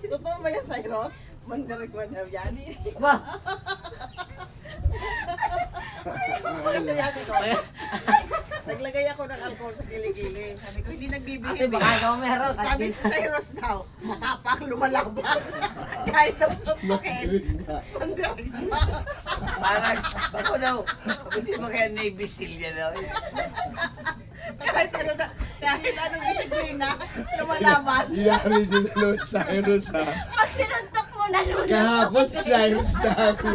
Totoo ba yan, Cyrus? Mandarig yan? Aba! Kasi sabi ko, naglagay ako ng alcohol sa kilikili. Sabi ko, hindi Ate, nagbibigay baka ikaw meron. Sabi si Cyrus daw, matapang lumalaban. Kahit daw suntukin. Mandarig na. Parang, bako daw, hindi mo kaya Navy Seal yan daw. Kahit anong disiplina, lumalaban. Yari din na Lord Cyrus ha. Pag sinuntok mo na nun. Kahapon Cyrus na ako.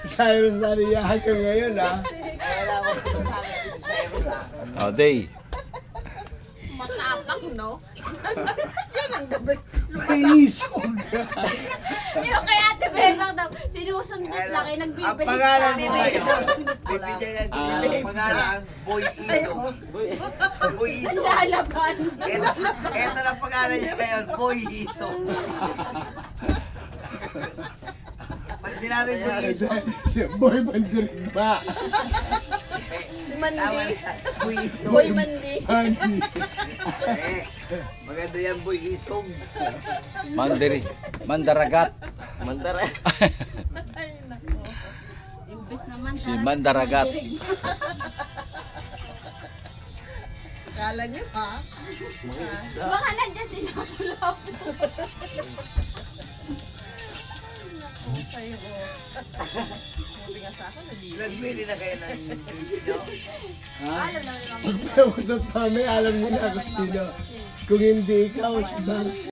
Cyrus na niyahan ka ngayon ha. Kaya lang mo kung bakit si Cyrus ha. Oh, day. Matapang, no? Yan ang gabi. Isog ka. Yung kay Ate Bebang daw, sinusundot lang kayo, Ang nagbibigay pangalan sa mo amin. ngayon, bibigyan natin ang pangalan, Boy Isog. Boy Ang Isog. lalaban. Ito lang pangalan niya ngayon, Boy Isog. Pag sinabi Boy Isog, Si Boy Mandarig ba? tama Mandi. na, Boy Isog. Boy Mandi. Mandi. Eh, maganda yan, Boy Isog. Mandaragat. Ay, nako. Imbes naman. Si Mandaragat. Kala niyo, ha? Baka nandiyan sila pula-pula. Cyrus. Buti nga sa akin, nag-iwan. Nagbili na kayo ng drinks nyo. Ha? Alam na naman. Pagkausap kami, alam mo na ako sino. Kung hindi ikaw, si Banks.